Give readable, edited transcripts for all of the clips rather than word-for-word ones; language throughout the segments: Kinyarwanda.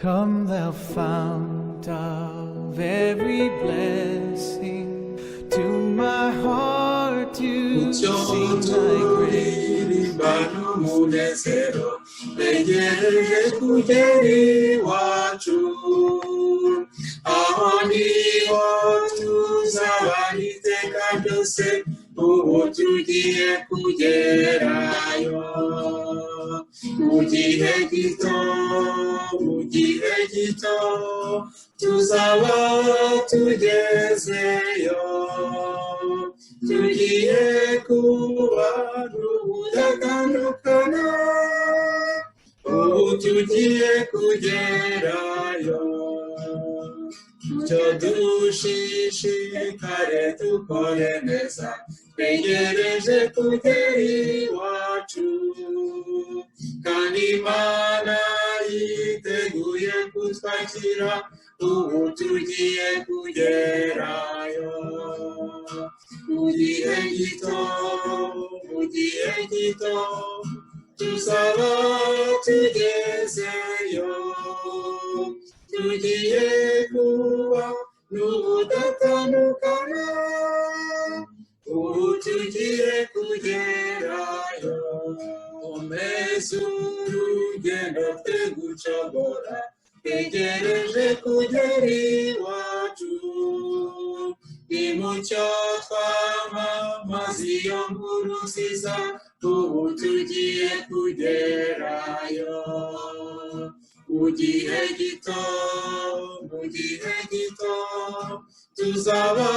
Come thou fount of every blessing, to my heart you sing thy grace. Munezero begereje kugeri wacu aho niho tuzaba iteka ryose ubu tugiye kugerayo mu gihe gito tuzaba tugezeyo tugiye kuba n'ubudakandukana ubu tugiye kugerayo cyo dushishikare dukore neza twegereje kugera iwacu kandi Imana yiteguye kutwakira ubu tugiye kugerayo mu gihe gito tuzaba tugezeyo tugiye kuba n'ubudatandukana ubu tugiye kugerayo komeza urugendo twe gucogora twegereje kugera iwacu nimucyo twamamaza iyo nkuru nziza ubu tugiye kugerayo mu gihe gito tuzaba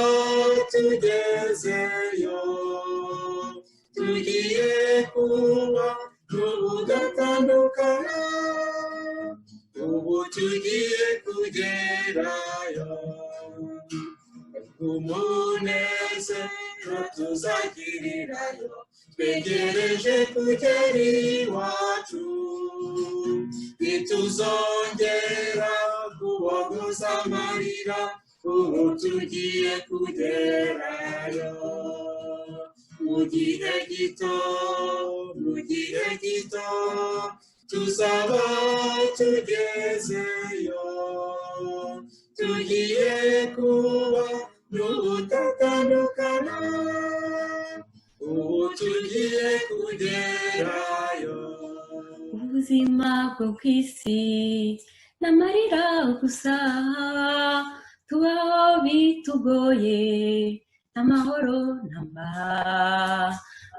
tugezeyo tugiye kuba n'ubudatandukana ubu tugiye kugerayo umunezero tuzagirirayo twegereje kugera iwacu ntituzongera kubogoza amarira ubu tugiye kugerayo mu gihe gito tuzaba tugezeyo tugiye kuba n'ubudatandukana ubu tugiye kugerayo ubuzima bwo ku isi n'amarira gusa tubaho bitugoye n'amahoro namba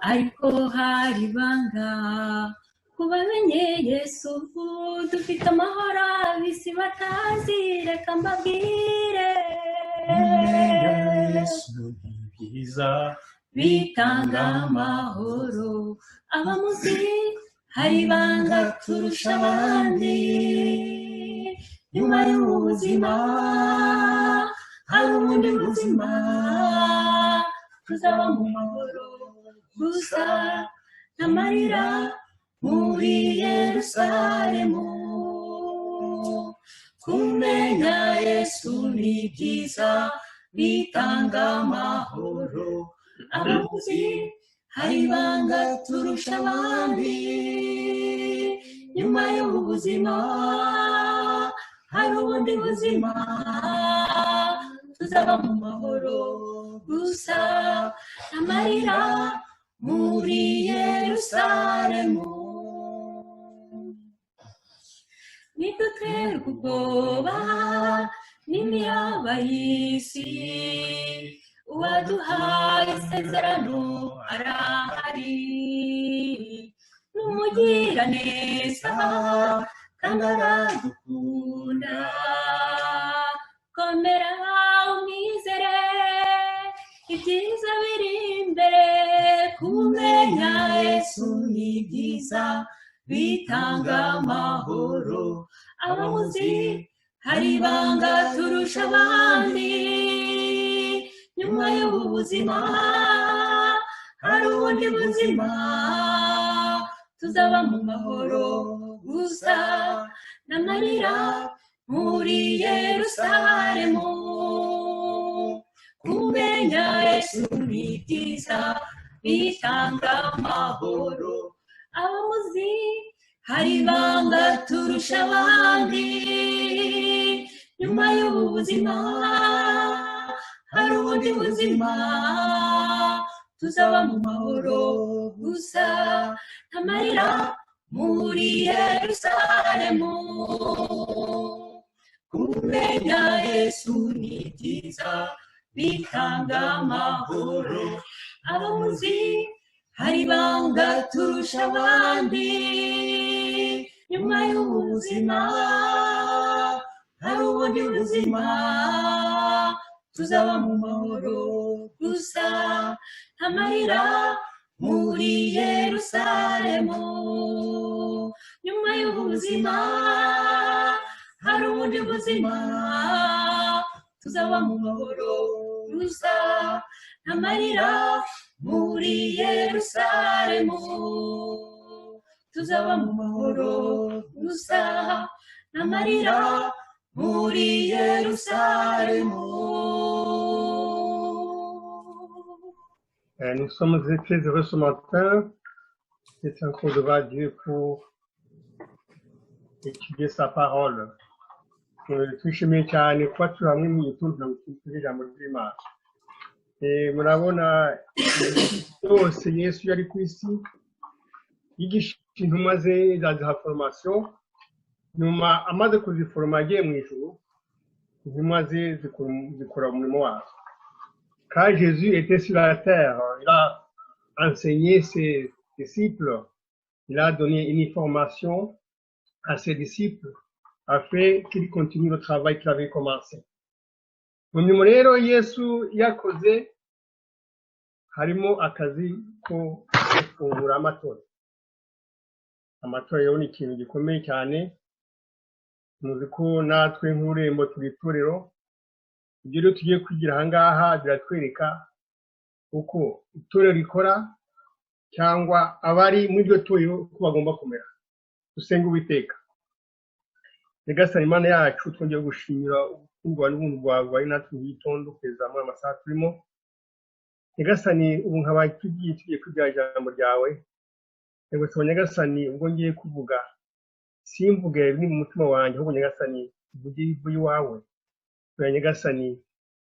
ariko hari ibanga kubamenye Yesu dufite amahoro abisi batazi reka mbabwire Yesu ni byiza bitanga amahoro abamuzi hari ibanga turusha abandi nyuma y'ubuzima hari ubundi buzima tuzaba mu mahoro gusa n'amarira muri Yerusalemu kumenya Yesu ni byiza bitanga amahoro abamuzi hari ibanga turusha abandi nyuma y'ubuzima hari ubundi buzima tuzaba mu mahoro gusa n'amarira muri Yerusalemu ntiduterwe ubwoba n'imiyaba y'isi uwaduhaye isezerano arahari n'umugiraneza kandi aradukunda komera umwizere ibyiza biri imbere kumenya Yesu ni byiza bitanga amahoro abamuzi hari ibanga turusha abandi nyuma y'ubuzima hari ubundi buzima tuzaba mu mahoro gusa n'amarira muri Yerusalemu kumenya Yesu ni byiza bitanga amahoro abamuzi hari ibanga turusha abandi nyuma y'ubu buzima hari ubundi buzima tuzaba mu mahoro gusa amarira muri Yerusalemu kumenya Yesu ni byiza bitanga amahoro abamuzi hari ibanga turusha abandi nyuma y'ubu buzima hari ubundi buzima tuzaba mu mahoro gusa amarira muri Yerusalemu nyuma y'ubu buzima hari ubundi buzima tuzaba mu mahoro gusa amarira muri Yerusalemu tuzaba mu mahoro gusa amarira muri Yerusalemu. Nous sommes très heureux ce matin d'être encore devant Dieu pour étudier sa parole. Twishimiye cyane kuba turi hamwe mu gitondo turi ijambo ry'Imana. Murabona yose Yesu yari ku isi yigisha intumwa ze zaziha formation nyuma amaze kuziforoma agiye mu ijuru intumwa ze zikora umurimo wazo. Quand Jésus était sur la terre, il a enseigné ses disciples, il a donné une formation à ses disciples afin qu'ils continuent le travail qu'il avait commencé. Mu mirimo rero Yesu yakoze harimo akazi ko gufungura amatorero. Amatorero ni ikintu gikomeye cyane, muzi ko natwe nk'urembo turi itorero. Ibyo rero tugiye kwigira aha ngaha biratwereka uko itorero rikora cyangwa abari muri iryo torero uko bagomba kumera. Dusenga Uwiteka. Nyagasani Imana yacu twongeye gushimira ubutungwa n'ubuntu bwawe ari natwe mu gitondo kugeza mu amasaha turimo. Nyagasani ubu nkaba tugiye kwigira ijambo ryawe. Nyagasani Nyagasani ubwo ngiye kuvuga simvuge biri mu mutima wanjye ahubwo Nyagasani uvuge ivuye iwawe. Nyagasani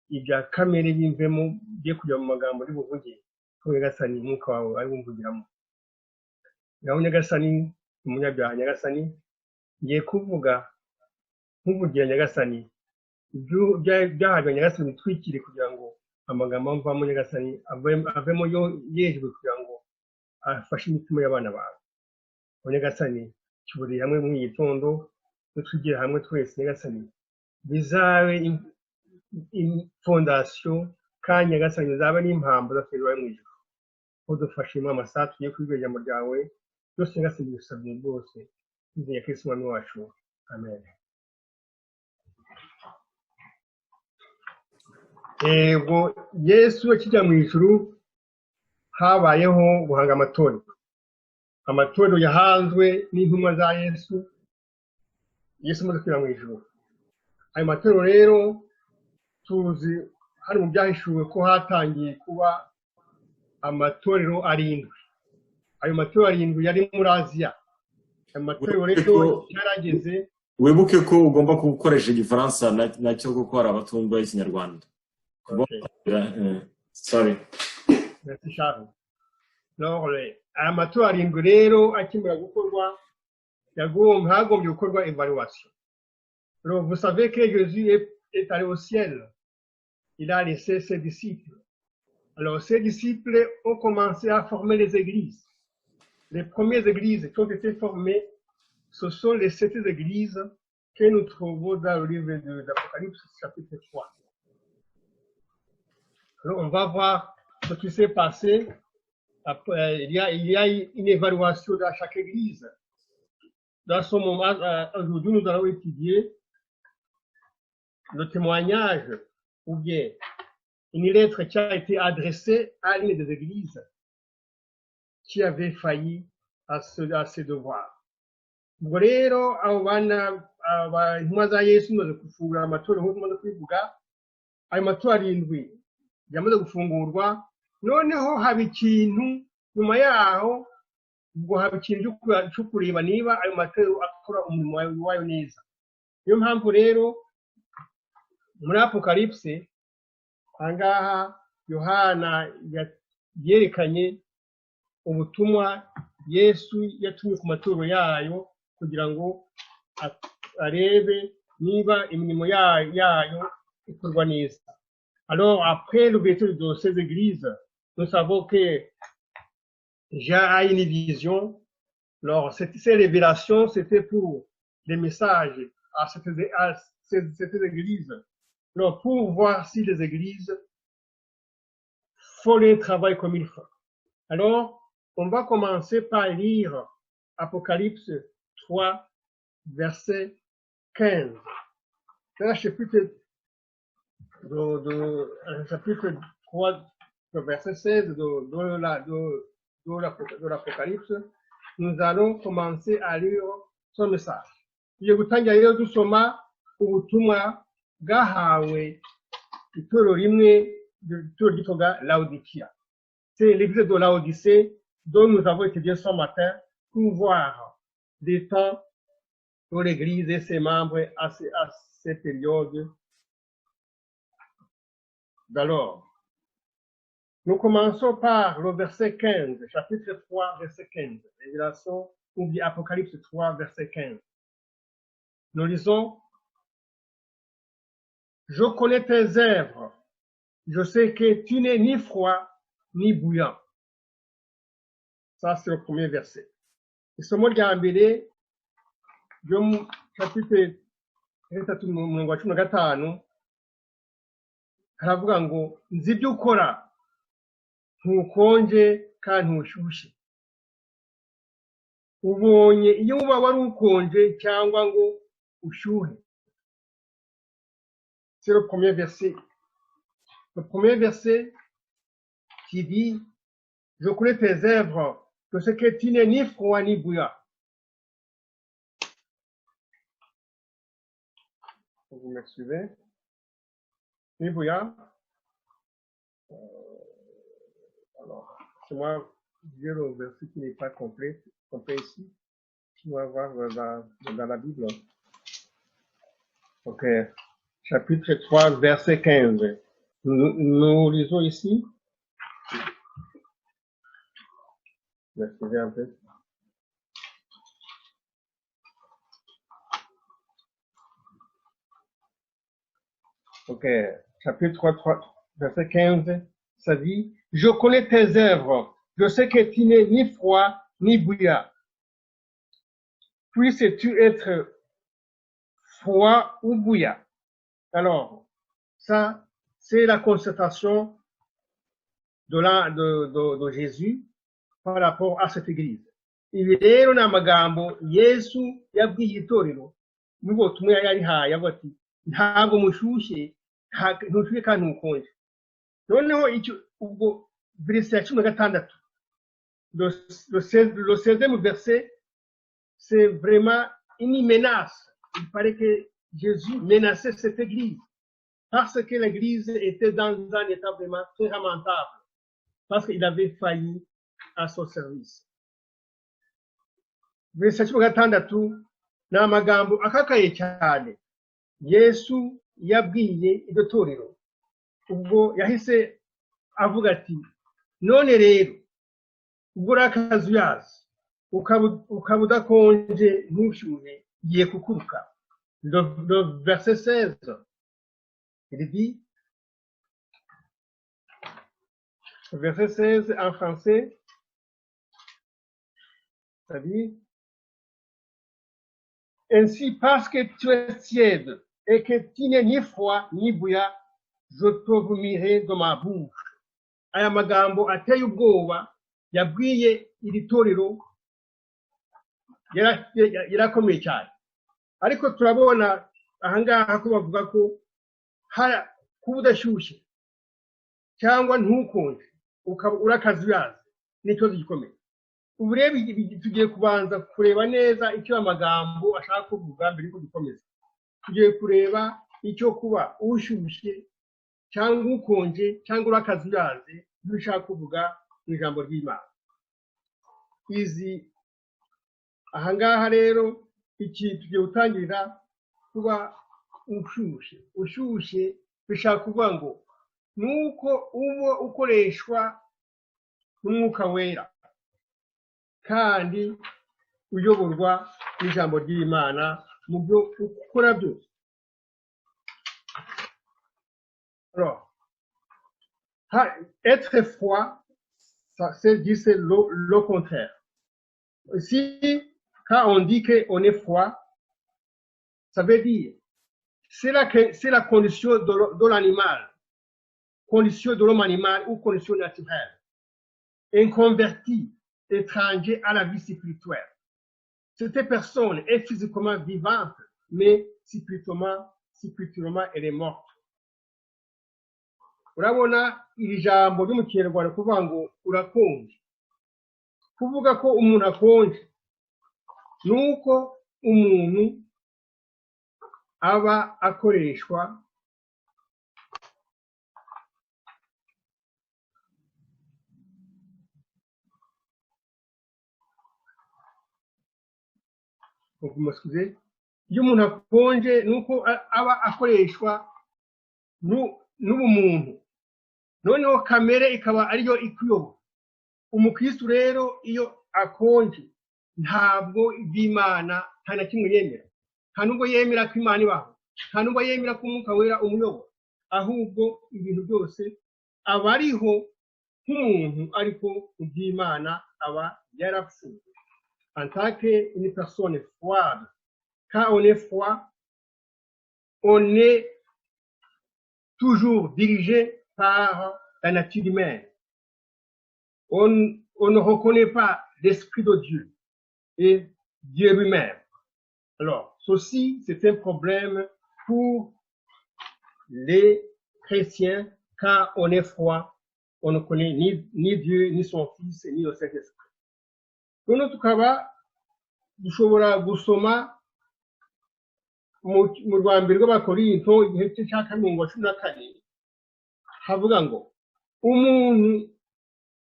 ibya kamere yimvemo bye kujya mu magambo ari buvuge ko Nyagasani umwuka wawe ari bumvugiramo. Naho Nyagasani umunyabyaha Nyagasani ngiye kuvuga nkuvugira Nyagasani ibyo byahaga Nyagasani bitwikire kugira ngo amagambo amvamo Nyagasani avemo yo yejwe kugira ngo afashe imitima y'abana bawe. Nyagasani cyuburiye hamwe mu gitondo tugiye hamwe twese Nyagasani bizabe fondation kandi Nyagasani bizabe n'impamvu z'akwiriwe mu ijuru. Udufashe mu amasaha tugiye kwiga ijambo ryawe byose Nyagasani bisabye rwose izeye Kristo umwami wacu. Amen. Ego Yesu akijya mu ijuru habayeho guhanga amatorero. Amatorero yahanzwe n'intumwa za Yesu. Yesu amaze kwira mu ijuru. Ayo matorero rero tuzi hari mu byahishuwe ko hatangiye kuba amatorero arindwi. Ayo matorero arindwi yari muri Aziya. Ayo matorero rero yarageze. Wibuke ko ugomba gukoresha igifaransa nacyo gukora abatumva ikinyarwanda. Sorry. Merci Charles. Alors aya matorero arindwi rero akimara gukorwa hagombye gukorwa evaluation. Alors vous savez que Jésus est allé au ciel. Il a laissé ses disciples. Alors ces disciples ont commencé à former les églises. Les premières églises qui ont été formées, ce sont les 7 églises que nous trouvons dans le livre d'Apocalypse chapitre 3. Alors on va voir ce qui s'est passé. Il y a une évaluation dans chaque église. Dans ce moment, aujourd'hui, nous allons étudier le témoignage ou bien une lettre qui a été adressée à l'une des églises qui avait failli à ses devoirs. Ubwo rero abo bana intumwa za Yesu maze gufungura amatorero nk'uko tumaze kubivuga, ayo matorero arindwi yamaze gufungurwa, noneho haba ikintu nyuma yaho ubwo haba ikintu cyo kureba niba ayo matorero akora umurimo wayo neza. Niyo mpamvu rero muri apocalypse ahangaha Yohana yerekanye ubutumwa Yesu yatumye ku matorero yayo kugira ngo arebe niba imirimo yayo ikorwa neza. Alors après l'ouverture de ces églises, nous savons que Jean a une vision. Alors ces révélations, c'était pour les messages à ces églises. Alors pour voir si les églises font le travail comme il faut. Alors on va commencer par lire Apocalypse 3, verset 15. C'est un chapitre chapitre 3, verset 16 de l'Apocalypse. Nous allons commencer à lire son message. Tugiye gutangira rero dusoma ubutumwa bwahawe itorero rimwe itorero ryitwaga Laodikia. C'est l'église de Laodicée dont nous avons étudié ce matin pour voir des temps pour l'église et ses membres à ces périodes. d'alors. Nous commençons par le verset 15, chapitre 3, verset 15. Révélation ou bien Apocalypse 3, verset 15. Nous lisons: Je connais tes œuvres. Je sais que tu n'es ni froid ni bouillant. Ça, c'est le premier verset. Isomo rya mbere ryo mu chapitre 3:15 haravuga ngo nzi ibyo ukora, ntukonje kandi ntushushe. Ubonye iyo uba wari ukonje cyangwa ngo ushyuhe. C'est le premier verset. Le premier verset qui dit: Je connais tes œuvres, que ce que tu n'es ni froid ni bouillant. Vous me suivez? Ni bouillant. Alors, c'est moi, j'ai le verset qui n'est pas complet ici. Tu vas voir dans la Bible. Ok. Chapitre 3, verset 15. Nous lisons ici. Merci un peu. Ok. Chapitre 3, verset 15. Ça dit: Je connais tes œuvres. Je sais que tu n'es ni froid ni bouillant. Puisses-tu être froid ou bouillant? Alors, ça, c'est la constatation de Jésus par rapport à cette église. Ibi rero ni amagambo Yesu yabwiye itorero n'ubwo tumwe yarihaye avuga ati ntabwo mushyushye ntushyuye kandi ntukonje. Noneho ubwo verset ya 16, le 16e verset, c'est vraiment une menace. Il paraît que Jésus menaçait cette église parce que l'église était dans un état vraiment très lamentable, parce qu'il avait failli à son service. Verset 16 ni amagambo akakaye cyane Yesu yabwiye iryo torero. Ubwo yahise avuga ati: none rero ubwo urakazuyazi ukaba udakonje ntushyuhe, ngiye kukuruka. Le verset 16, il dit, verset 16 en français, ça dit: ainsi, parce que tu es tiède et que tu n'es ni froid ni bouillant, je te vomirai de ma bouche. Aya magambo ateye ubwoba yabwiye iri torero yarakomeye cyane. Ariko turabona ahangaha ko bavuga ko kuba udashyushye cyangwa ntukonje ukaba urakazuyazi ni ikibazo gikomeye. Ubu rero tugiye kubanza kureba neza icyo amagambo ashaka kuvuga mbere yuko dukomeza. Tugiye kureba icyo kuba ushyushye cyangwa ukonje cyangwa urakazuyazi n'ushaka kuvuga mu ijambo ry'Imana. izi ahangaha rero iki tugiye gutangirira kuba ushushe bishaka kuvuga ngo nuko uba ukoreshwa n'umwuka wera kandi uyoborwa n'ijambo ry'Imana mu byo ukora byose. Alors, être froid, c'est le contraire. Si, quand on dit qu'on est froid, ça veut dire c'est la condition de l'animal, condition de l'homme animal ou condition naturelle. Un converti étranger à la vie spirituelle. Cette personne est physiquement vivante, mais spirituellement, elle est morte. Urabona iri jambo ryo mu Kinyarwanda kuvuga ngo urakonje. Kuvuga ko umuntu akonje nuko umuntu aba akoreshwa iyo umuntu akonje nuko aba akoreshwa n'ubumuntu, noneho kamere ikaba ariyo ikuyobora. Umukristo rero iyo akonje ntabwo iby'Imana nta na kimwe yemera, nta nubwo yemera ko Imana ibaho, nta nubwo yemera ko umwuka wera umuyobora, ahubwo ibintu byose aba ariho nk'umuntu ariko iby'Imana aba yarapfuye. En tant qu'une personne froide, quand on est froid, on est toujours dirigé par la nature humaine. On ne reconnaît pas l'Esprit de Dieu et Dieu lui-même. Alors, ceci, c'est un problème pour les chrétiens. Quand on est froid, on ne connaît ni Dieu, ni son Fils, ni le Saint-Esprit. Noneho tukaba dushobora gusoma mu rwa mbere rw'Abakorinto igice cya 14 havuga ngo umuntu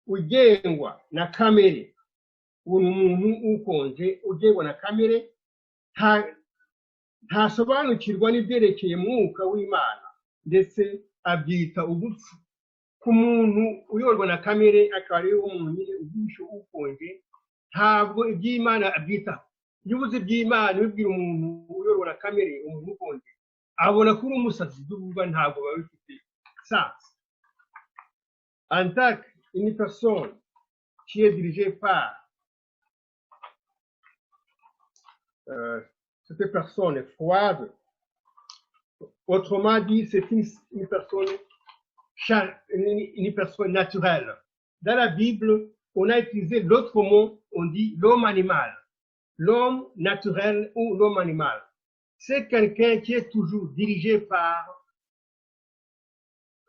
ugengwa na kamere, umuntu ukonje ugengwa na kamere ntasobanukirwa n'ibyerekeye mwuka w'Imana, ndetse abyita ubupfu. Ku muntu uyoborwa na kamere akaba ari umuntu nyine ubwishe ukonje, ntabwo iby'Imana abyitaho. Iyo ubuze iby'Imana ubibwira umuntu uyoborwa na kamere, umuntu ukonje, abona ko uri umusazi, duvuga ntabwo biba bifite sens. En tant qu'une personne qui est dirigée par cette personne froide, autrement dit, c'est une personne naturelle. Dans la Bible, on a utilisé l'autre mot, on dit l'homme animal. L'homme naturel ou l'homme animal. C'est quelqu'un qui est toujours dirigé par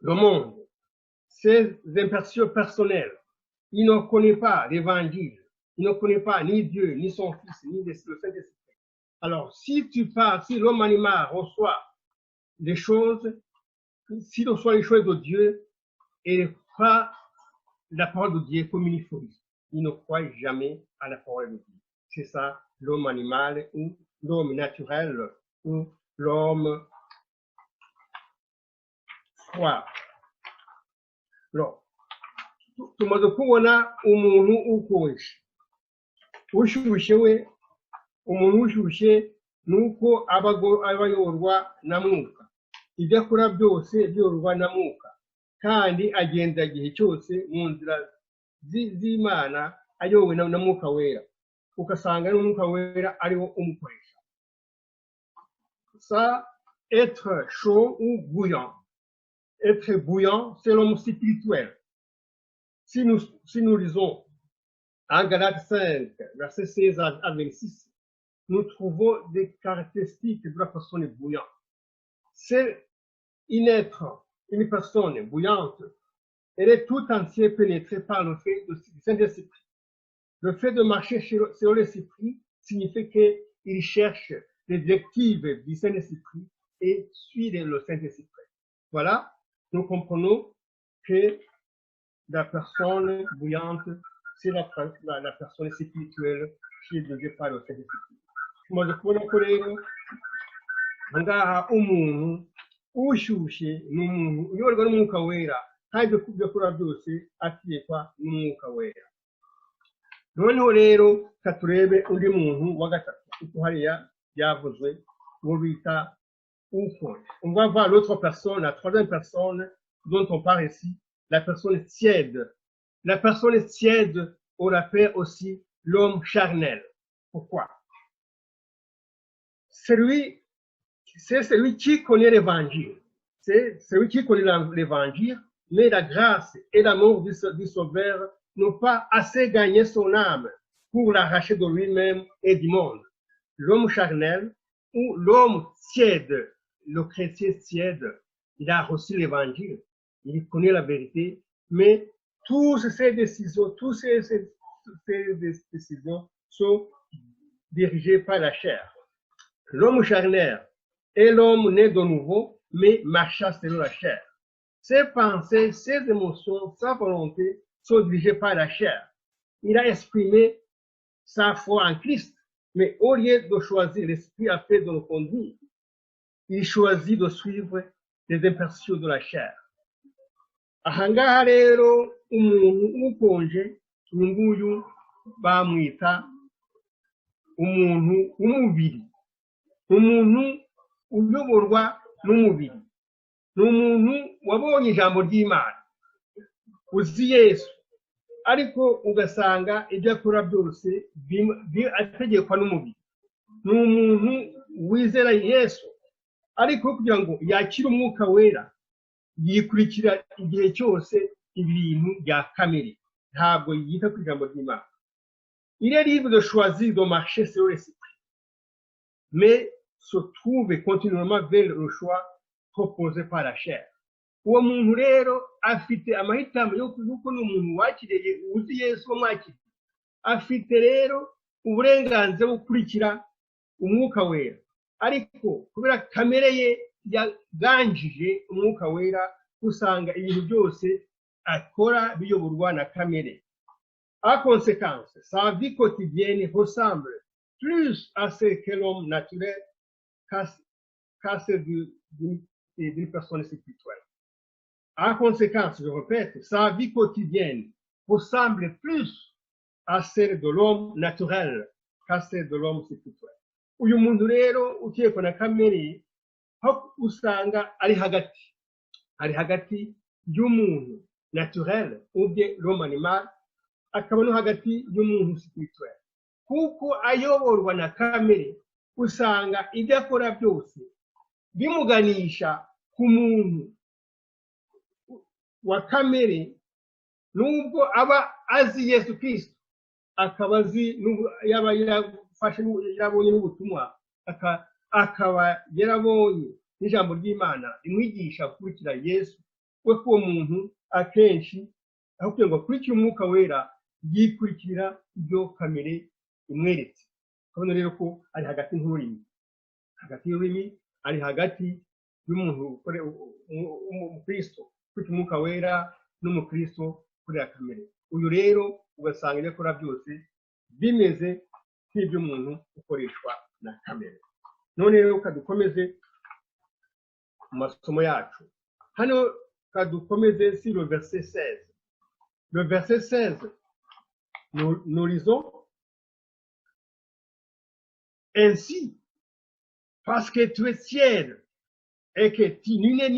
le monde, ses impressions personnelles. Il ne connaît pas l'évangile, il ne connaît pas ni Dieu, ni son Fils, ni le Saint-Esprit. Alors, si l'homme animal reçoit les choses, s'il reçoit les choses de Dieu, il croit la parole de Dieu comme une folie. Il ne croit jamais à la parole de Dieu. C'est ça, l'homme animal ou l'homme naturel ou l'homme froid. Alors, tumaze kubona umuntu ukonje. Ushushe we, umuntu ushushe nuko aba ayoborwa na mwuka. Ibyo akora byose biyoborwa na mwuka, kandi agenda igihe cyose mu nzira z'Imana ayobowe na mwuka wera. Ukasanga n'umwuka wera ariwo umukoresha. Ça, être chaud ou bouillant. Être bouillant, c'est l'homme spirituel. Si nous lisons en Galates 5, versets 16 à 26, nous trouvons des caractéristiques de la personne bouillante. C'est une personne bouillante, elle est tout entière pénétrée par le fait du Saint-Esprit. Le fait de marcher sur l'Esprit signifie qu'il cherche les directives du Saint-Esprit et suit le Saint-Esprit. Voilà, nous comprenons que la personne bouillante, c'est la personne spirituelle qui est dirigée par le Saint-Esprit. Tumaze kubona ko rero ngaha umuntu ushyushye ni umuntu uyoborwa n'umwuka wera kandi ibyo akora byose ategekwa n'umwuka wera. Noneho rero turebe undi muntu wa gatatu kuko hariya byavuzwe ngo bita ukonje. On va voir l'autre personne, la troisième personne dont on parle ici, la personne tiède. La personne tiède, on l'appelle aussi l'homme charnel. Pourquoi? C'est celui qui connaît l'évangile. C'est celui qui connaît l'évangile, mais la grâce et l'amour du Sauveur n'ont pas assez gagné son âme pour l'arracher de lui-même et du monde. L'homme charnel ou l'homme tiède, le chrétien tiède, il a reçu l'évangile, il connaît la vérité, mais toutes ces décisions sont dirigées par la chair. L'homme charnel est l'homme né de nouveau, mais marchant selon la chair. Ses pensées, ses émotions, sa volonté sont dirigées par la chair. Il a exprimé sa foi en Christ, mais au lieu de choisir l'esprit afin de le conduire, il choisit de suivre les impressions de la chair. Ahangaha rero umuntu ukonje uyu nguyu bamwita umuntu w'umubiri, umuntu uyoborwa n'umubiri, ni umuntu wabonye ijambo ry'Imana, uzi Yesu, ariko ugasanga ibyo akora byose ategekwa n'umubiri. Ni umuntu wizera Yesu, ariko kugira ngo yakire umwuka wera yikurikira igihe cyose ibintu bya kamere, ntabwo yita ku ijambo ry'Imana. Il est libre de choisir de marcher sur l'esprit, mais se trouve continuellement vers le choix proposé par la chair. Uwo muntu rero afite amahitamo yo kuko ni umuntu wakiriye uzi Yesu wamwakiriye, afite rero uburenganzira bwo gukurikira umwuka wera, ariko kubera kamere ye yaganjije umwuka wera, usanga ibintu byose akora biyoborwa na kamere. En conséquence, sa vie quotidienne ressemble plus à ce que l'homme naturel qu'à celle d'une personne spirituelle. En conséquence, je répète, sa vie quotidienne ressemble plus à celle de l'homme naturel qu'à celle de l'homme spirituel. Uyu muntu rero ukekwa na kamere aho usanga ari hagati y'umuntu naturel ubye l'homme animal, akaba no hagati y'umuntu spirituel. Kuko ayoborwa na kamere, usanga ibyo akora byose bimuganisha ku muntu wa kamere, nubwo aba azi Yesu Kristo, akaba azi yaba yarabonye n'ubutumwa, akaba yarabonye n'ijambo ry'Imana rimwigisha gukurikira Yesu, we ko uwo muntu akenshi aho kugira ngo akurikire umwuka wera yikurikira ibyo kamere imweretse. Urabona rero ko ari hagati y'ururimi, ari hagati y'umuntu umukristo ukurikira umwuka wera n'umukristo ukurikira kamere. Uyu rero ugasanga ibyo akora byose bimeze nk'iby'umuntu ukoreshwa na kamere. None rero kadukomeze mu masomo yacu. Hano kadukomeze si le verset 16. Le verset 16, nous lisons: ainsi, parce que tu es tiède et que tu n'es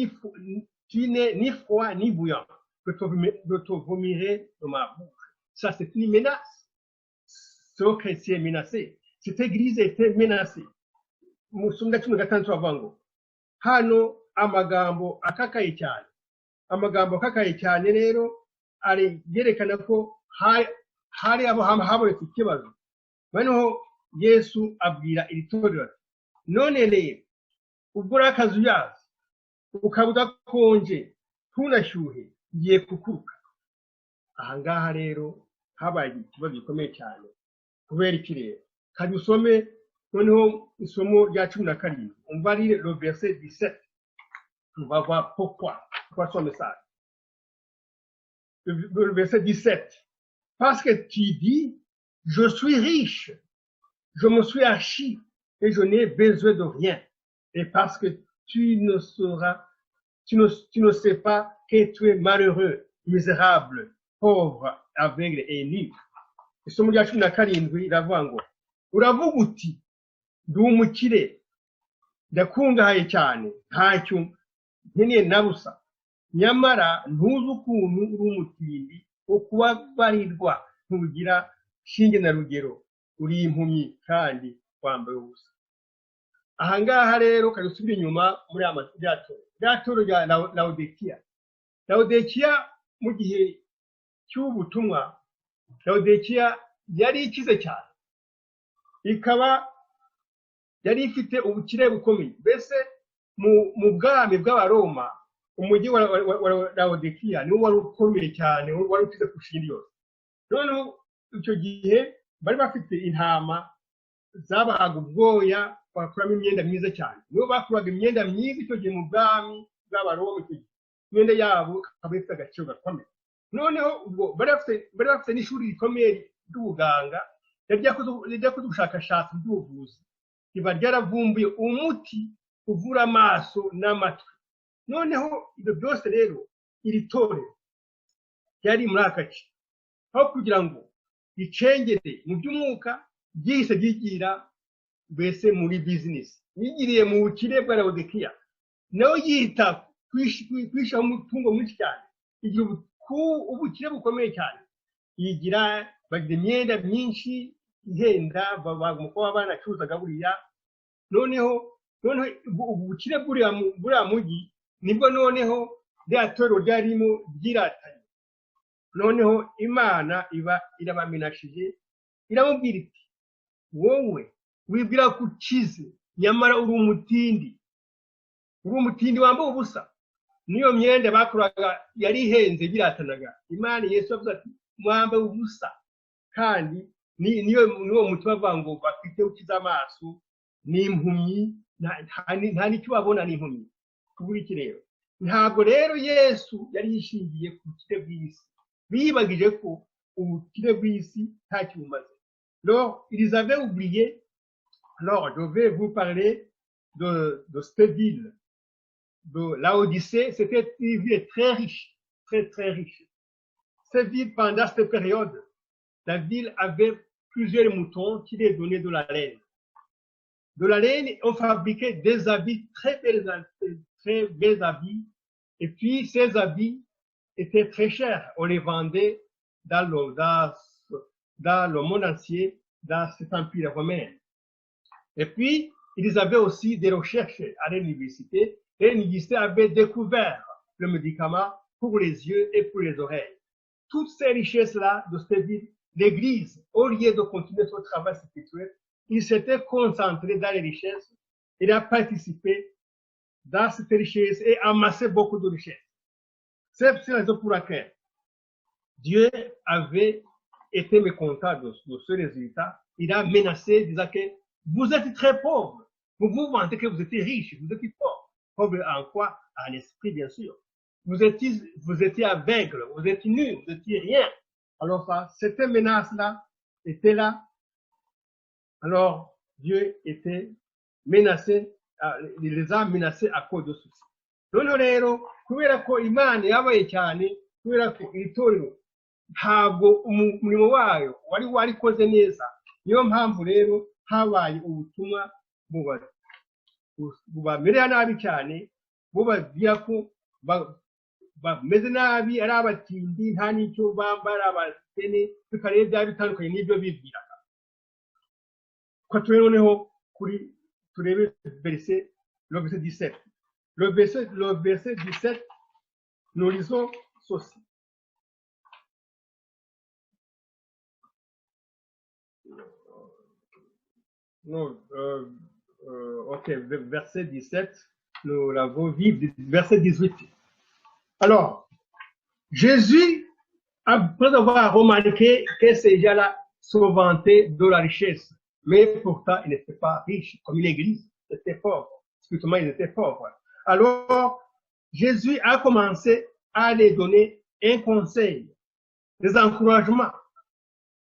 ni froid ni bouillant, je te vomirai de ma bouche. Ça, c'est une menace. Ce chrétien est menacé. Cette église était menacée. Musumda cumi na gatandatu avuga ngo hano amagambo akakaye cyane rero ari yerekana ko hari abo habonetse ikibazo. Noneho Yesu abwira iri torero, none rero ubwo uri akazuyazi ukaba udakonje ntunashyuhe, ngiye kukuruka. Ahangaha rero habaye ikibazo gikomeye cyane. Kubera iki rero? Kadusome noneho isomo rya 17. On va lire le verset 17. On va voir pourquoi son message. Le verset 17. Parce que tu dis, je suis riche, je me suis archi et je n'ai besoin de rien. Et parce que tu ne sais pas que tu es malheureux, misérable, pauvre, aveugle et nu. Isomo rya 17 riravuga ngo uravuga uti ndi umukire ndakungahaye cyane ntacyo nkeneye na busa nyamara ntuzi ukuntu uri umutindi wo kubabarirwa ntugira shinge na rugero uri impumyi kandi wambaye ubusa. Aha ngaha rero kandi usubira inyuma muri ryatoro rya Laodikiya. Laodikiya mu gihe cy'ubutumwa, Laodikiya yari ikize cyane, ikaba yari ifite ubukire bukomeye. Mbese mu bwami bw'abaroma umujyi wa Laodikiya niwo wari ukomeye cyane, wari ukize kurusha indi yose. Noneho icyo gihe bari bafite intama zabahaga ubwoya bakuramo imyenda myiza cyane. Nibo bakuraga imyenda myiza icyo gihe mu bwami bw'abaroma. Icyo gihe imyenda yabo ikaba ifite agaciro gakomeye. Noneho ubwo bari bafite n'ishuri rikomeye ry'ubuganga ryakoze ubushakashatsi bw'ubuvuzi, riba ryaravumbuye umuti uvura amaso n'amatwi. Noneho ibyo byose rero iri torero ryari muri aka gace, aho kugira ngo ricengere mu by'umwuka byihise byigira mbese muri bizinesi, yigiriye mu bukire bwa Laodikiya. Nawe yita kwishaho umutungo mwinshi cyane, igira ubukire bukomeye cyane, yigira bagira imyenda myinshi ihenda kuba banacuruzaga buriya. Noneho ubukire buriya mujyi nibwo noneho rya torero ryarimo ryiratanye. Noneho Imana iba irabamenashije, iramubwira iti wowe wibwira ko ukize nyamara uri umutindi wambaye ubusa. Niyo myenda bakuraga yari ihenze biratanaga. Imana Yesu yavuze ati mwambaye ubusa, kandi niwo muti bavuga ngo bafite ukiza amaso n'impumyi, nta n'icyo babona n'impumyi. Kubura iki rero? Ntabwo rero Yesu yari yishingiye ku bukire bw'isi, biyibagije ko ubukire bw'isi ntacyo bumaze. Alors, ils avaient oublié. Alors, je vais vous parler de cette ville, de Laodicée. C'était une ville très riche, très très riche. Cette ville, pendant cette période, la ville avait plusieurs moutons qui les donnaient de la laine. De la laine, on fabriquait des habits, très belles habits. Et puis, ces habits étaient très chers. On les vendait dans le monde entier, dans cet empire romain. Et puis, ils avaient aussi des recherches à l'université. Et l'université avait découvert le médicament pour les yeux et pour les oreilles. Toutes ces richesses-là de cette ville, l'Église, au lieu de continuer son travail spirituel, il s'était concentré dans les richesses. Il a participé dans cette richesse et amassé beaucoup de richesses. C'est la raison pour laquelle Dieu avait été mécontent de ce résultat. Il a menacé, disant que vous êtes très pauvres. Vous vous vantez que vous étiez riches, vous étiez pauvres. Pauvres en quoi? En esprit, bien sûr. Vous étiez aveugles, vous étiez nus, vous étiez rien. Alors, cette menace-là était là. Alors, Dieu était menacé, il les a menacés à cause de ceci. Noneho rero, kubera ko Imana yabaye cyane, kubera ko iri torero ntabwo umurimo wayo wari warikoze neza, niyo mpamvu rero habaye ubutumwa bubamerera nabi cyane, bubabwira ko bameze nabi, ari abatindi, nta n'icyo bambara, abakene, bikareba byaba bitandukanye n'ibyo bibwiraga. Ko noneho turebe le verset 17. Le verset 17, nous lisons ceci. Non, ok, verset 17, nous l'avons vu, verset 18. Alors, Jésus, après avoir remarqué que ces gens-là se vantaient de la richesse, mais pourtant, ils n'étaient pas riches, comme l'Église, ils étaient pauvres. Spirituellement, ils étaient pauvres. Alors, Jésus a commencé à les donner un conseil, des encouragements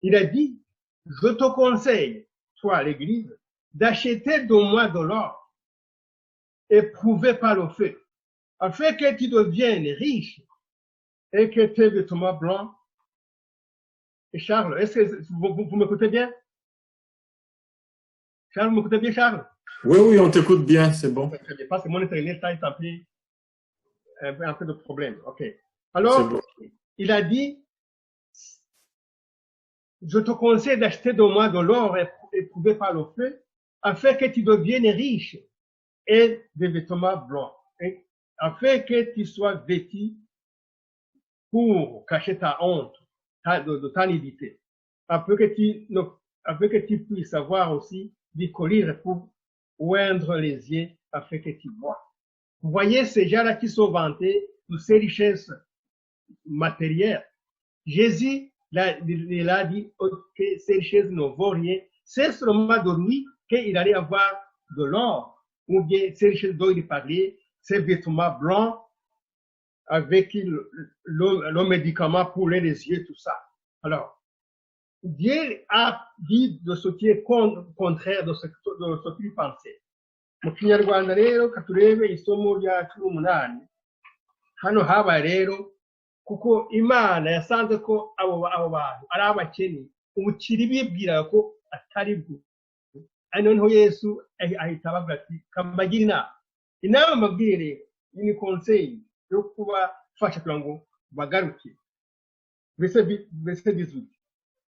il a dit, je te conseille, toi l'Église, d'acheter de moi de l'or, éprouvé par le feu, afin que tu deviennes riche et que tes vêtements blancs. Et Charles, est-ce que vous m'écoutez bien? Charles, vous m'écoutez bien, Charles? Oui, oui, on t'écoute bien, c'est bon. Très bien, parce que mon internet est un peu de problème. OK. C'est Alors, bon. il a dit, je te conseille d'acheter de moi de l'or éprouvé par le feu, afin que tu deviennes riche et des vêtements blancs, et afin que tu sois vêtu pour cacher ta honte, de ta nudité, afin que tu puisses avoir aussi du collier pour oindre les yeux, afin que tu vois. Vous voyez ces gens-là qui sont vantés de ces richesses matérielles. Jésus, il a dit que ces richesses ne vaut rien. C'est seulement de lui qu'il allait avoir de l'or, ou bien ces richesses dont il parlait, ces vêtements blancs avec le médicament pour les yeux, tout ça. Alors, Dieu a dit de ce qui est contraire de ce qu'il pensait. Mu kinyarwanda rero katurebe isomo rya 18 hano habaye rero kuko Imana yasanze ko abo bantu ari abakene ubukiri bibwira ko atari bwo ari noneho Yesu ahita abavuga ati kamagira inama mabwire ni conseil yo kubafasha kugira ngo bagaruke bese 18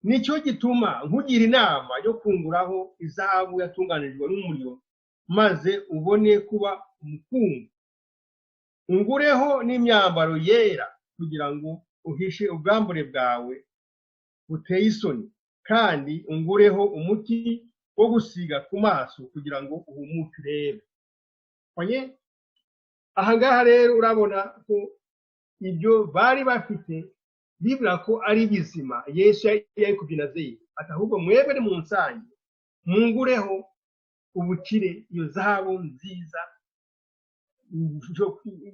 nicyo gituma nkugira inama yo kunguraho izahabu yatunganijwe n'umuriro maze ubone kuba umukungu ungureho n'imyambaro yera kugira ngo uhishe ubwambure bwawe buteye isoni kandi ungureho umuti wo gusiga ku maso kugira ngo uhumuke urebe. Ahangaha rero urabona ko ibyo bari bafite bibwira ko ari bizima. Yesu yari kubyina zeyi ati ahubwo mwebwe mu nsange mungureho ubukire, iyo zahabu nziza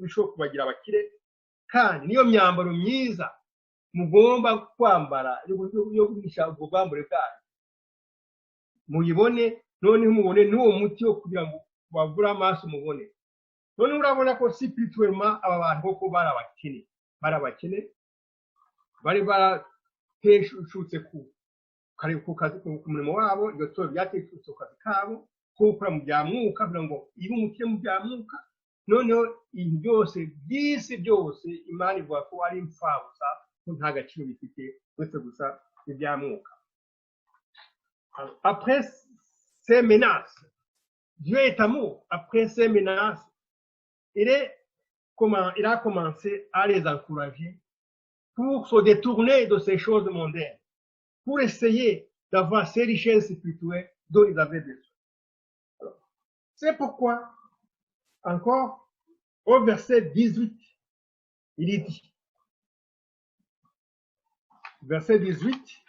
bishobora kubagira abakire, kandi niyo myambaro myiza mugomba kwambara yo guhisha ubwo bwambure bwanyu muyibone, noneho mubone n'uwo muti wo kugira ngo bagure amaso mubone. None urabona ko spirituellement aba bantu koko bari abakene bari barateshutse ku kazi ku murimo wabo, iryo toro ryateshutse ku kazi kabo ko gukora mu bya mwuka kugira ngo ibe umukire mu bya mwuka. Noneho ibi byose by'isi byose Imana ivuga ko ari imfabusa, ko nta gaciro bifite uretse gusa ibya mwuka. Après ces menaces, Dieu est amour. Après ces menaces, il a commencé à les encourager pour se détourner de ces choses mondaines, pour essayer d'avoir ces richesses spirituelles dont ils avaient besoin. C'est pourquoi, encore, au verset 18, il dit, verset 18,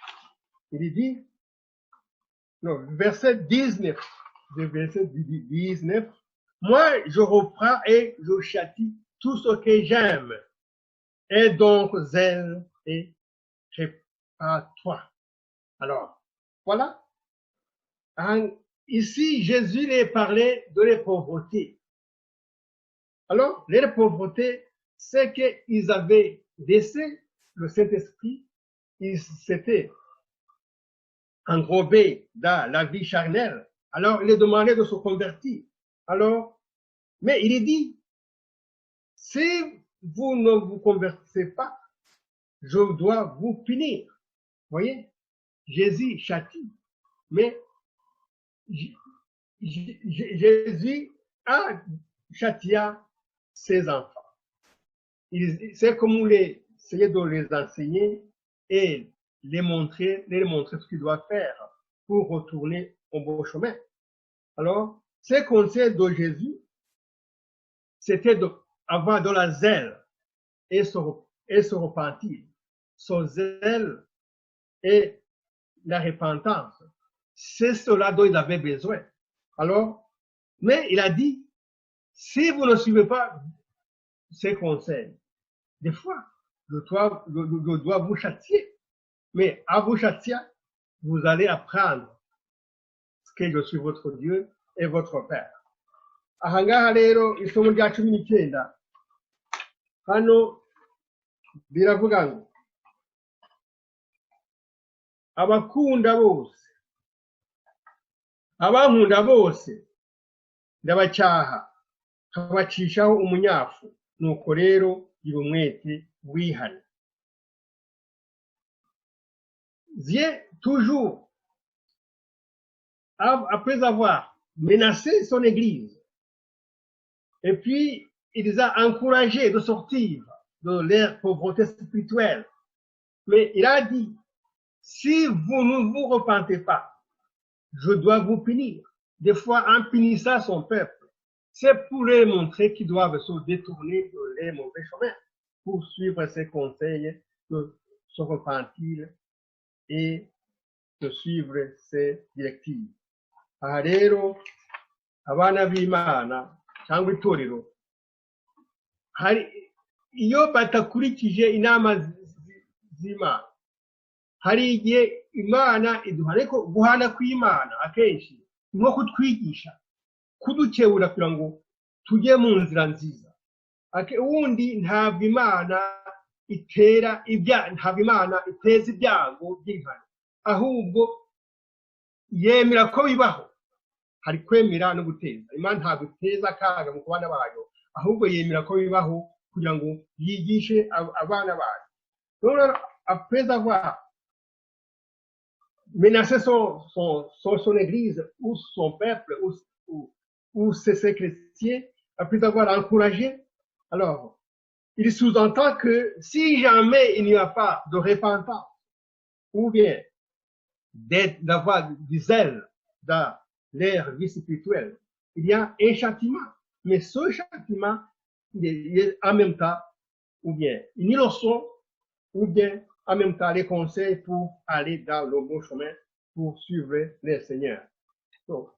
il dit, non, verset 19, le verset 19, moi, je reprends et je châtie tout ce que j'aime, et donc zèle et répare-toi. Alors, voilà. Ici, Jésus les parlait de la pauvreté. Alors, la pauvreté, c'est qu'ils avaient laissé le Saint-Esprit, ils s'étaient enrobés dans la vie charnelle. Alors, il est demandé de se convertir. Alors, mais il est dit, si vous ne vous convertissez pas, je dois vous punir. Vous voyez, Jésus châtie, mais Jésus a châtié ses enfants. C'est comme on essayer de les enseigner et les montrer ce qu'ils doivent faire pour retourner au bon chemin. Alors, ces conseils de Jésus, c'était d'avoir de la zèle et se repentir. Ce zèle et la repentance, c'est cela dont ils avaient besoin. Alors, mais il a dit, si vous ne suivez pas ces conseils, des fois, je dois vous châtier. Mais à vous châtier, vous allez apprendre que je suis votre Dieu et votre Père. Aha ngaha rero isomo rya 19 hano biravuga ngo abankunda bose ndabacyaha nkabacishaho umunyafu, nuko rero gira umwete wihane. Toujours après avoir menacé son église, et puis il les a encouragés de sortir de leur pauvreté spirituelle. Mais il a dit, si vous ne vous repentez pas, je dois vous punir. Des fois, en punissant son peuple, c'est pour leur montrer qu'ils doivent se détourner de les mauvais chemins, pour suivre ses conseils, de se repentir et de suivre ses directives. Aha rero abana b'Imana cyangwa itorero, hari iyo batakurikije inama z'Imana, hari igihe Imana iduha, ariko guhana kw'Imana akenshi nko kutwigisha, kudukebura kugira ngo tujye mu nzira nziza. Ubundi ntabwo Imana iteza ibyago by'inhano, ahubwo yemera ko bibaho. Hari kwemera no guteza. Imana ntabwo iteza akaga mu kubana bayo, ahubwo yemera ko bibaho kugira ngo yigishe abana bayo. Donc après avoir menacé son église ou son peuple ou ses chrétiens, après avoir encouragé, alors il sous-entend que si jamais il n'y a pas de repentance ou bien d'avoir du zèle dans leur vie spirituelle, il y a un châtiment. Mais ce châtiment, il est en même temps, ou bien une leçon, ou bien en même temps les conseils pour aller dans le bon chemin, pour suivre le Seigneur. Donc,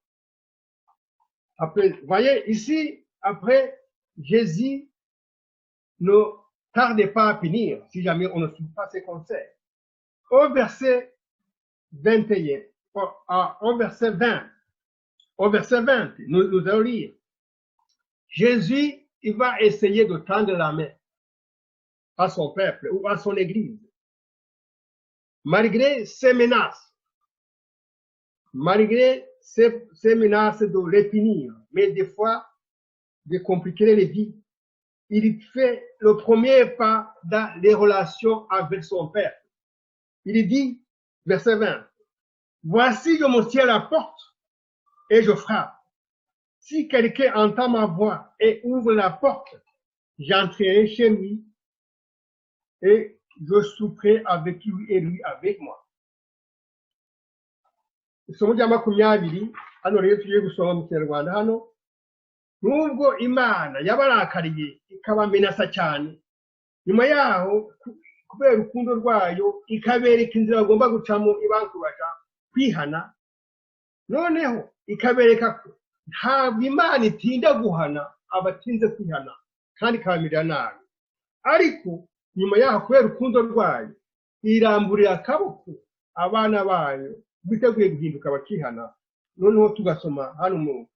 après, voyez ici, après, Jésus ne tarde pas à punir si jamais on ne suit pas ses conseils. Au verset 21, au verset 20, nous allons lire. Jésus, il va essayer de tendre la main à son peuple ou à son église. Malgré ces menaces de les punir, mais des fois de compliquer les vies, il fait le premier pas dans les relations avec son peuple. Il dit, verset 20, voici je me tiens à la porte et je frappe. Si quelqu'un entend ma voix et ouvre la porte, j'entrerai chez lui et je souperai avec lui et lui avec moi. Isomo rya 20 hano rero tugiye gusoma mu Kinyarwanda hano. Nubwo Imana yabarakariye ikabamenasa cyane, nyuma yaho kubera urukundo rwayo ikabereka inzira bagomba gucamo ibankuraja kwihana, noneho ikabereka ko ntabwo Imana itinda guhana abatinze kwihana kandi ikabamirira nabi, ariko nyuma yaho kubera urukundo rwayo iramburira akaboko abana bayo biteguye guhinduka bakihana. Noneho tugasoma hano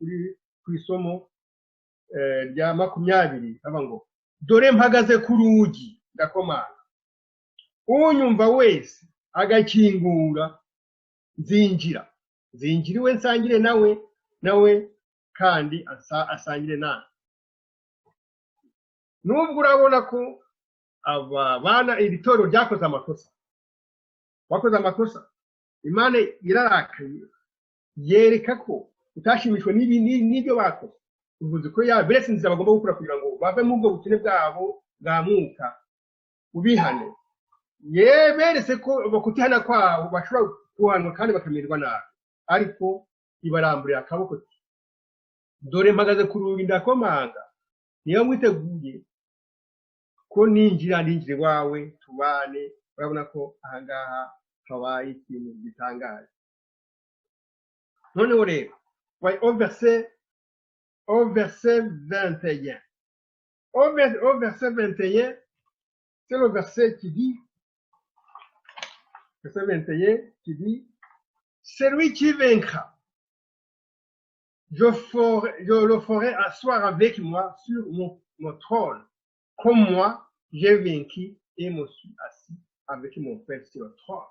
ku isomo rya 20 aba ngo, dore mpagaze ku rugi ndakomanga, unyumva wese agakingura nzinjira iwe nsangire nawe kandi asangire nawe. Nubwo urabona ko aba bana iri toro ryakoze amakosa, Imana irarakaye yereka ko utashimishwe n'ibyo bakoze, uvuze ko yaberetse inzira bagomba gukora kugira ngo bave mu bwo bukene bwabo bwa mwuka ubihane. Yeberetse ko bakutihana kwabo bashobora guhanwa kandi bakamirwa nabi, ariko ibaramburira akaboko, dore mpagaze ku rugi ndakomanga, niyo mwiteguye ko ninjira iwawe tubane. Urabona ko ahangaha habaye ikintu gitangaje. Noneho rero au verset 21, au verset 21, c'est le verset qui dit, verset 21 qui dit, celui qui vaincra, je le ferai asseoir avec moi sur mon trône, comme moi, j'ai vaincu et me suis assis avec mon Père sur le trône.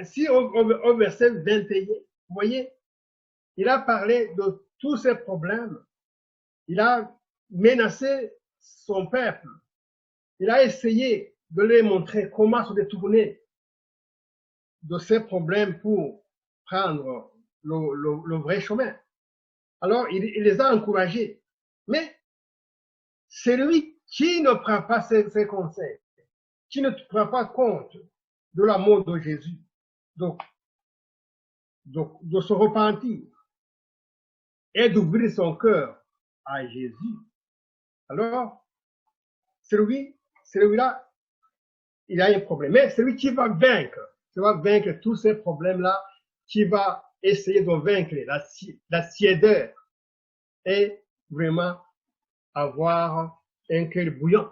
Si au verset 21, vous voyez, il a parlé de tous ces problèmes. Il a menacé son peuple. Il a essayé de leur montrer comment se détourner de ces problèmes pour prendre le vrai chemin. Alors, il les a encouragés. Mais c'est lui qui ne prend pas ses conseils, qui ne prend pas compte de l'amour de Jésus, donc de se repentir et d'ouvrir son cœur à Jésus. Alors, celui-là, il a un problème. Mais celui qui va vaincre tous ces problèmes-là, qui va essayer de vaincre la tiédeur et vraiment avoir un cœur bouillant.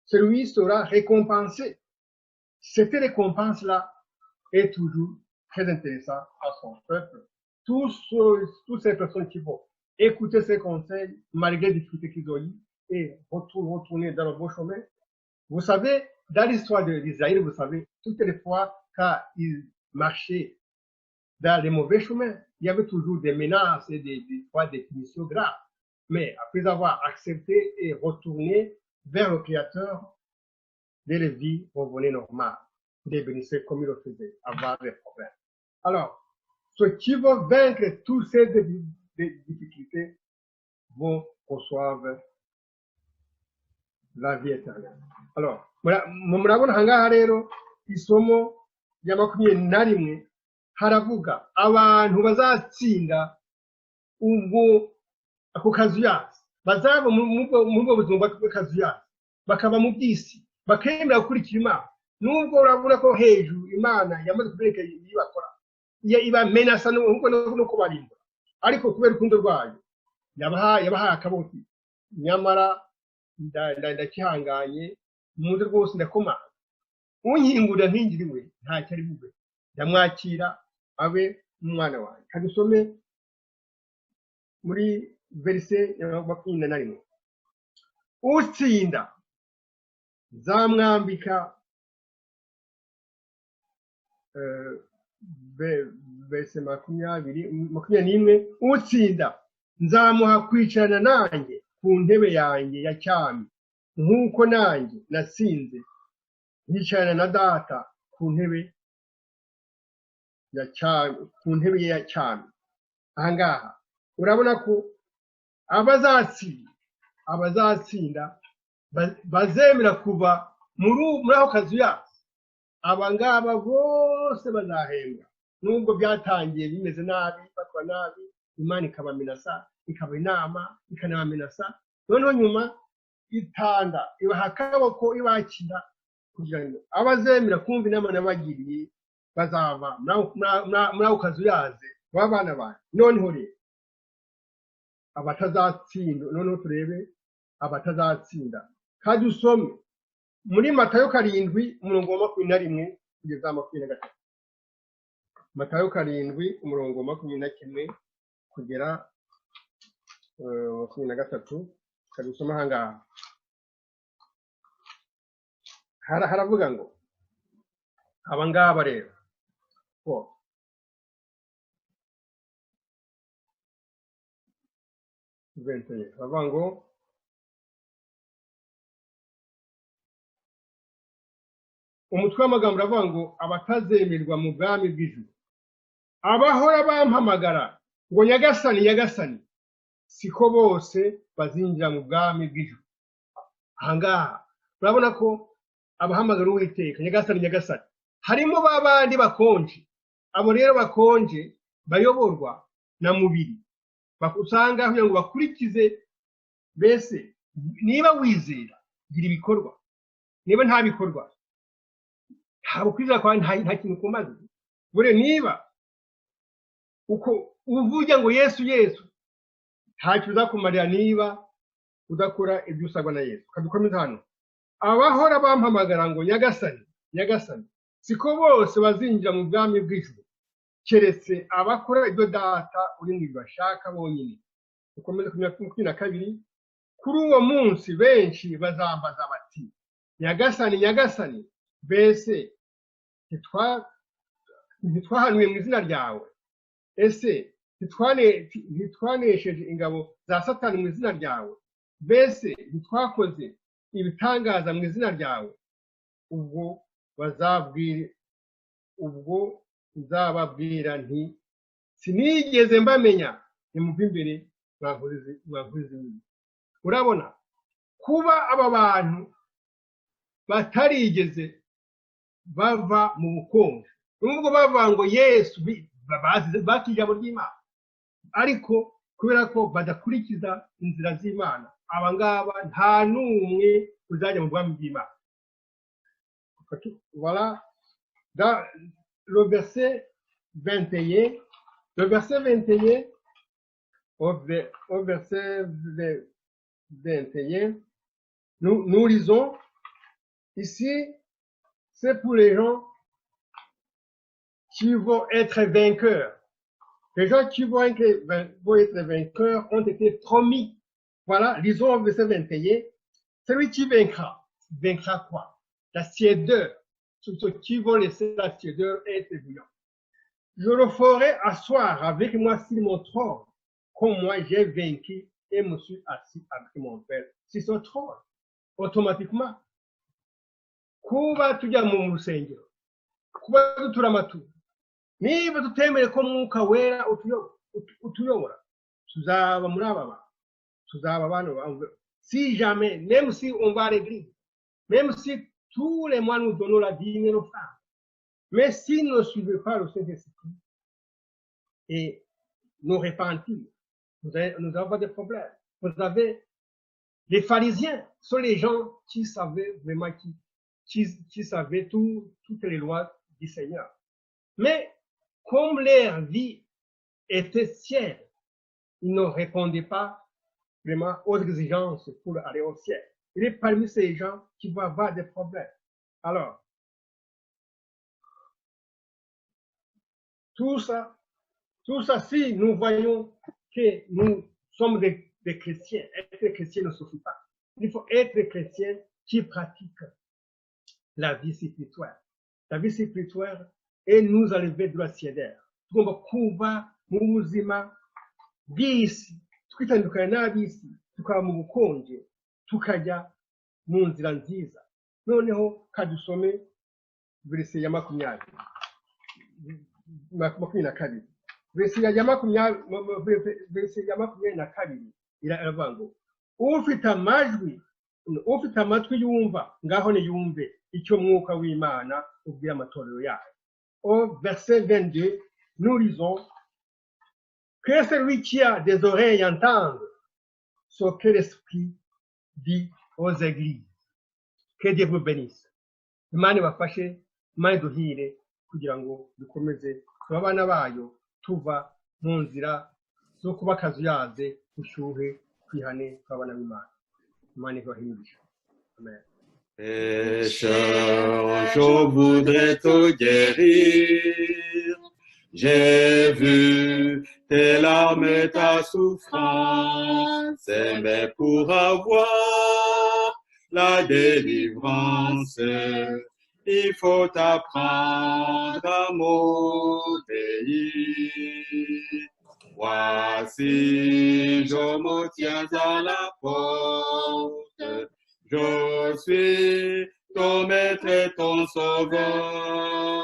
Celui sera récompensé. Cette récompense-là est toujours très intéressante à son peuple. Toutes ces personnes qui vont écouter ces conseils, malgré les difficultés qu'ils ont eues, et retourner dans le bon chemin. Vous savez, dans l'histoire d'Israël, vous savez, toutes les fois quand ils marchaient dans les mauvais chemins, il y avait toujours des menaces et des punitions graves. Mais après avoir accepté et retourné vers le Créateur, dès les vies revenaient normales, des bénisseurs comme il le faisait, avoir des problèmes. Alors, ceux qui vont vaincre toutes ces difficultés vont recevoir la vie éternelle. Alors, murabona ahangaha rero isomo rya 21 haravuga abantu bazatsinda ubwo ako kazuyazi, bazava mu buzima bw'akazuyazi, bakaba mu by'isi, bakemera gukurikira Imana. Nubwo urabona ko hejuru Imana yamaze kubereka ibyo bakora, ibamenasa no kubarimbura, ariko kubera urukundo rwayo yabahaye akaboko. Nyamara ndakihanganye, muze rwose ndakomanga, unkingurira ntingiriwe ntacyo ari bube, ndamwakira abe umwana wanjye. Kadusome muri verse ya 21. Utsinda nzamwambika, verse 21, utsinda nzamuha kwicarana nanjye ku ntebe yanjye ya cyami, nk'uko nanjye natsinze yicarana na data ku ntebe ye ya cyami. Ahangaha urabona ko abazatsinda bazemera kuva muri ako kazuyazi. Aba ngaba bose bazahembwa, nubwo byatangiye bimeze nabi, bakora nabi, Imana ikabamenasa, ikaba inama, ikanabamenasa, noneho nyuma itanda ibaha akaboko, ibakira, kugira ngo abazemera kumva inama nabagiriye bazava muri ako kazuyazi b'abana banyu. Noneho rero abatazatsinda, noneho turebe abatazatsinda. Kandi usome muri Matayo 7:21 kugeza 23. Matayo 7:21 kugera 23. Kandi usome ahangaha haravuga ngo abangaba rero ko bavuga ngo umutwe w'amagambo uravuga ngo abatazemerwa mu bwami bw'ijuru, abahora bampamagara ngo nyagasani nyagasani, siko bose bazinjira mu bwami bw'ijuru. Ahangaha urabona ko abahamagara Uwiteka nyagasani nyagasani harimo babandi bakonje. Abo rero bakonje bayoborwa na mubiri, usanga kugira ngo bakurikize. Bese niba wizera gira ibikorwa, niba nta bikorwa ntabwo kwizera kwawe nta kintu kumaze. Bure niba uko uvuga ngo Yesu Yesu, ntacyo uzakumarira niba udakora ibyo usabwa na Yesu. Kadukomeza hano, abahora bampamagara ngo nyagasani nyagasani, siko bose bazinjira mu bwami bw'ijuru, keretse abakora ibyo data uri mu ijuru bashaka bonyine. Dukomeze ku makumyabiri na kabiri. Kuri uwo munsi benshi bazambaza bati nyagasani nyagasani, mbese ntitwahanuye mu izina ryawe? Ese ntitwanesheje ingabo za satani mu izina ryawe? Mbese ntitwakoze ibitangaza mu izina ryawe? ubwo nzababwira nti sinigeze mbamenya, nimuve imbere mwavuze ibi. Urabona, kuba aba bantu batarigeze bava mu bukonje, nubwo bavuga ngo Yesu bati ijambo ry'Imana, ariko kubera ko badakurikiza inzira z'Imana, aba ngaba nta n'umwe uzajya mu bwami bw'Imana. Voilà, dans le verset 21, au verset 21, nous lisons ici, c'est pour les gens qui vont être vainqueurs. Les gens qui vont être vainqueurs ont été promis. Voilà, lisons au verset 21. Celui qui vaincra quoi? La tiédeur. Ceux qui vont laisser la tiédeur être bouillante. Je le ferai asseoir avec moi sur mon trône, comme moi j'ai vaincu et me suis assis avec mon Père sur son trône. Automatiquement, kuba tujya mu rusengero, kuba dutura amaturo, niba tutemere ko Mwuka Wera utuyobora, tuzaba muri aba bantu, tuzaba abantu. Si jamais, même si on va à l'église, même si tous les mois nous donnons la dîme et l'offrande, mais si nous ne suivons pas le Saint-Esprit et nous repentir, nous avons pas de problème. Vous avez les pharisiens, sont les gens qui savaient vraiment, qui savaient toutes les lois du Seigneur. Mais comme leur vie était sienne, ils ne répondaient pas vraiment aux exigences pour aller au ciel. Il est parmi ces gens qui vont avoir des problèmes. Alors, tout ça, si nous voyons que nous sommes des chrétiens, être chrétien ne suffit pas. Il faut être chrétien qui pratique la vie spirituelle. La vie spirituelle est nous enlever de la tiédeur. Tugomba kuva mu buzima bw'isi, twitandukanya n'ab'isi, tukaba mu bukonje, tukajya mu nzira nziza. Noneho kadusome verset ya 22. Verset ya 22 iravuga ngo ufite amatwi yumva ngaho ne yumve icyo Mwuka w'Imana ubwira amatorero yayo. Au verset 22, nous lisons que celui qui a des oreilles entende ce que l'Esprit dit aux églises. Que Dieu vous bénisse. Imana ibafashe, Imana iduhire kugira ngo dukomeze tuba abana bayo, tuva mu nzira zo kuba akazuyaze, ushyuhe, twihane, twabana b'Imana. Imana ibahindisha. Amen. Pécheur, je voudrais te guérir. J'ai vu tes larmes et ta souffrance, mais pour avoir la délivrance, il faut apprendre à m'obéir. Voici, je me tiens à la porte. Je suis ton maître et ton sauveur.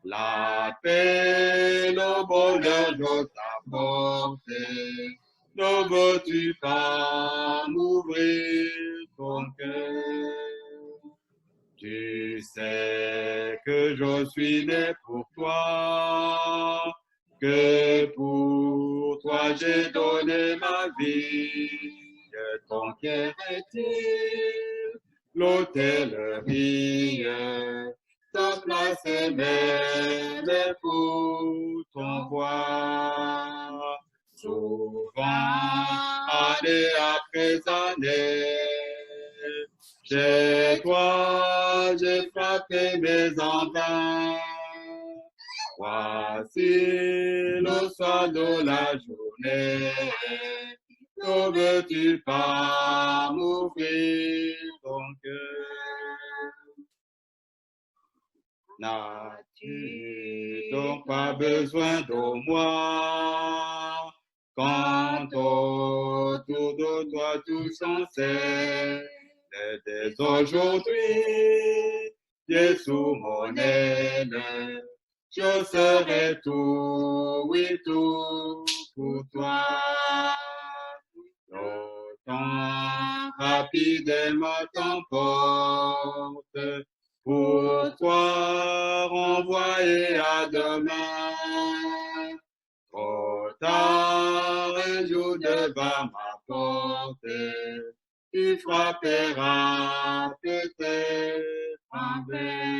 La paix, le bonheur, je t'apporte. Ne veux-tu pas m'ouvrir ton cœur? Tu sais que je suis né pour toi, que pour toi j'ai donné ma vie. Ton cœur est-il l'hôtellerie? Ta place est belle pour ton roi. Souvent, année après année, chez toi j'ai frappé mes enfants. facile au soir de la journée. Ne veux-tu pas m'ouvrir ton cœur? N'as-tu donc pas besoin de moi quand autour de toi tout s'en sait? Dès aujourd'hui, Dieu sous mon aile, je serai tout, oui, tout pour toi. Le temps rapidement t'emporte, pour toi renvoyer à demain. Trop tard, un jour devant ma porte, tu frapperas peut-être en vain.